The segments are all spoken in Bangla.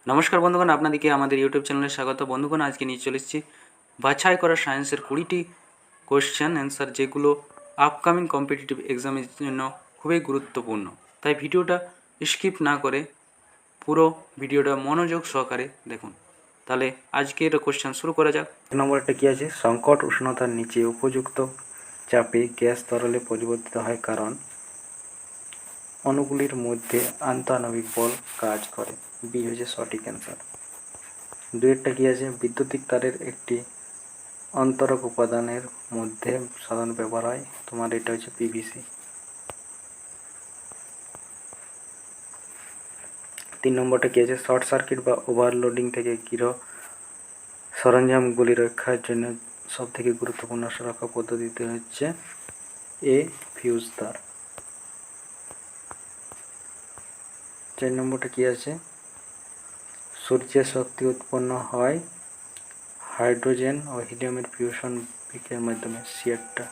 নমস্কার বন্ধুগণ, আপনাদেরকে আমাদের ইউটিউব চ্যানেলে স্বাগত। বন্ধুগণ, আজকে নিয়ে চলে এসেছি বাছাই করা সায়েন্সের 20টি কোয়েশ্চেন অ্যান্সার, যেগুলো আপকামিং কম্পিটিটিভ এক্সামের জন্য খুবই গুরুত্বপূর্ণ। তাই ভিডিওটা স্কিপ না করে পুরো ভিডিওটা মনোযোগ সহকারে দেখুন। তাহলে আজকের কোয়েশ্চেন শুরু করা যাক। এক নম্বরটা কী আছে? সংকট উষ্ণতার নিচে উপযুক্ত চাপে গ্যাস তরলে পরিবর্তিত হয় কারণ অণুগুলির মধ্যে আন্তঃআণবিক বল কাজ করে। বি হচ্ছে সঠিক অ্যান্সার। দুয়েরটা কী আছে? বৈদ্যুতিক তারের একটি অন্তরক উপাদানের মধ্যে সাধারণ ব্যবহার হয়, তোমার এটা হচ্ছে পিভিসি। 3 নম্বরটা কী আছে? শর্ট সার্কিট বা ওভারলোডিং থেকে গৃহ সরঞ্জামগুলি রক্ষার জন্য সবথেকে গুরুত্বপূর্ণ সুরক্ষা পদ্ধতিতে হচ্ছে এ ফিউজ তার। 4 নম্বরটা কী আছে? সূর্যের শক্তি উৎপন্ন হয় হাইড্রোজেন ও হিলিয়ামের ফিউশন বিক্রিয়ার মাধ্যমে। সিয়ারটা।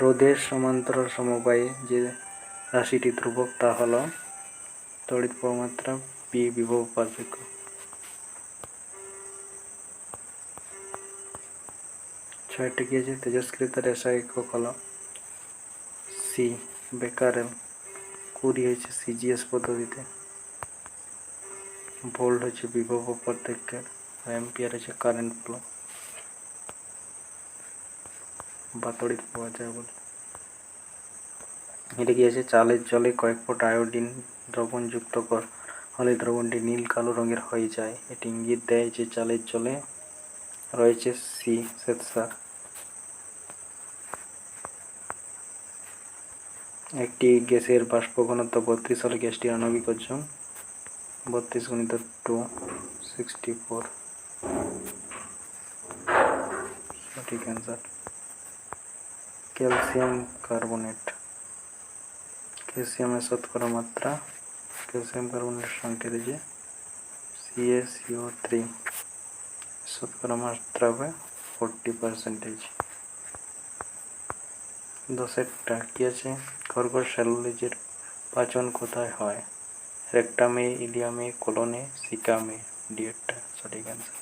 রোধের সমান্তরাল সমবায়ে যে রাশিটি ধ্রুবক তা হল তড়িৎ প্রবাহমাত্রা পি বিভব পার্থক্য। 6টা কী আছে? তেজস্ক্রিয়তার এসআই একক হল সি বেকারেল। 20 হচ্ছে সিজিএস পদ্ধতিতে। ভোল্ট হচ্ছে বিভব পার্থক্যের, অ্যাম্পিয়ার হচ্ছে কারেন্ট ফ্লো বা তড়িৎ প্রবাহ যা বলে। এটা কি আছে? চালের জলে কয়েক ফোঁটা আয়োডিন দ্রবণ যুক্ত হলে দ্রবণটি নীল কালো রঙের হয়ে যায়। এটি ইঙ্গিত দেয় যে চালের জলে রয়েছে শ্বেতসার। একটি গ্যাসের বাষ্প ঘনত্ব 32 হলে গ্যাসটির আণবিক ওজন 32 গুণিত 2 64। সঠিক অ্যান্সার। Calcium carbonate. ক্যালসিয়ামের শতকরা মাত্রা, ক্যালসিয়াম কার্বনেটের সংকেত যে CaCO3, শতকরা মাত্রা হবে 40%। 10টা কি আছে? কর্কশ স্যালুলোজের পাচন কোথায় হয়? রেকটামে, ইলিয়ামে, কোলনে, সিকামে। ডিএরটা সঠিক অ্যান্সার।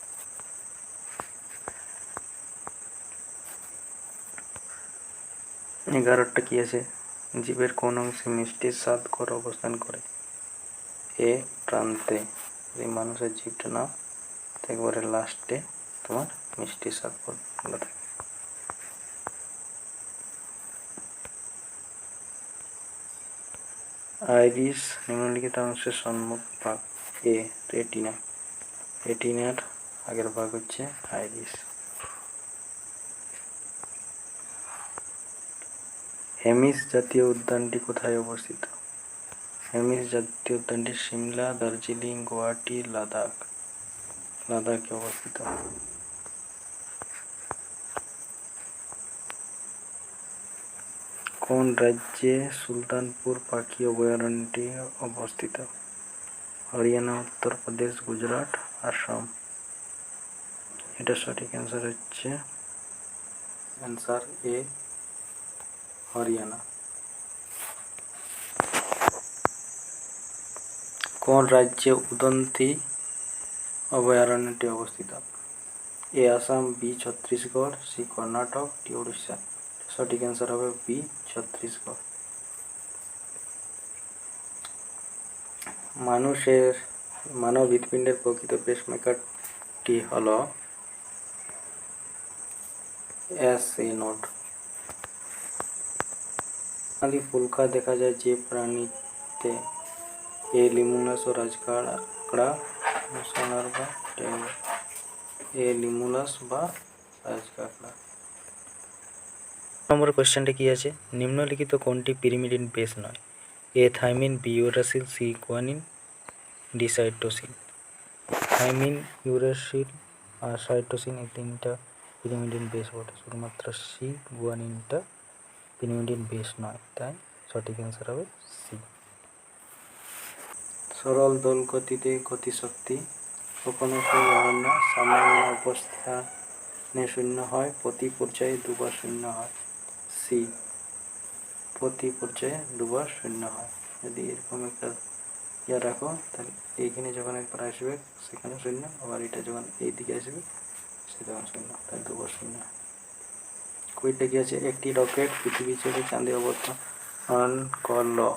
11টা কি আছে? জীবের কোন অংশে মিষ্টির স্বাদ করে অবস্থান করে? এ প্রান্তে। এই মানুষের জীবটা না, একবারে লাস্টে তোমার মিষ্টির স্বাদ গুলো থাকে। আইরিস নিম্নলিখিত অংশের সম্মুখ ভাগ। এ রেটিনা। রেটিনার আগের ভাগ হচ্ছে আইরিস। হেমিস জাতীয় উদ্যানটি কোথায় অবস্থিত? হেমিস জাতীয় উদ্যানটি সিমলা, দার্জিলিং, গুয়াহাটি, লাদাখে অবস্থিত। কোন রাজ্যে সুলতানপুর পাখি অভয়ারণ্যটি অবস্থিত? হরিয়ানা, উত্তরপ্রদেশ, গুজরাট, আসাম। এটা সঠিক অ্যান্সার হচ্ছে অ্যান্সার এ হরিয়ানা। কোন রাজ্যে উদন্তি অভয়ারণ্যটি অবস্থিত? A Assam, B Chhattisgarh, C Karnataka, D Orissa. সঠিক অ্যান্সার হবে বি ছত্তিশগড়। মানব হৃৎপিণ্ডের প্রকৃত পেসমেকারটি হল SA নোড। সোনালী পুলকা দেখা যায় যে প্রাণীতে? এ লিমুলাস ও রাজকাঁকড়া, সোনার বা ট্যাঙ্গা। এ লিমুলাস বা রাজকাঁকড়া। নম্বর কোয়েশ্চেনটা কি আছে? নিম্নলিখিত কোনটি পিরিমিডিন বেস নয়? A thymine, B uracil, C guanine, D cytosine. Thymine, uracil আর সাইটোসিন এই তিনটা পিরিমিডিন বেস বটে, শুধুমাত্র সি গুয়ানিনটা পিরিমিডিন বেস নয়, তাই সঠিক অ্যান্সার হবে সি। সরল দোল গতিতে গতিশক্তি কখনো হয় না, সামান্য অবস্থানে শূন্য হয়, প্রতি পর্যায়ে দুবার শূন্য হয়। সি প্রতি পর্যায়ে দুবার শূন্য হয়। যদি এরকম একটা ইয়ে রাখো তাহলে এইখানে যখন একবার আসবে সেখানে শূন্য, আবার এটা যখন এই দিকে আসবে সে তখন শূন্য, তাহলে 2 শূন্য। কুড়িটা কি আছে, একটি রকেট পৃথিবী ছেড়ে চাঁদে অবতরণ করলো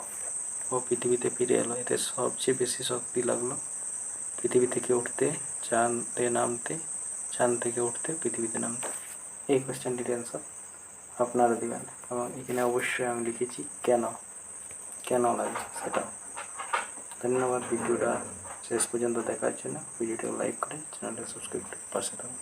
ও পৃথিবীতে ফিরে এলো, এতে সবচেয়ে বেশি শক্তি লাগলো পৃথিবী থেকে উঠতে, চাঁদে নামতে, চাঁদ থেকে উঠতে, পৃথিবীতে নামতে। এই কোয়েশ্চেনটির অ্যান্সার আপনারা দেবেন, এবং এখানে অবশ্যই আমি লিখেছি কেন কেন লাগে সেটা। ধন্যবাদ ভিডিওটা শেষ পর্যন্ত দেখার জন্য। ভিডিওটা লাইক করে চ্যানেলটা সাবস্ক্রাইব করে পাশে থাকুন।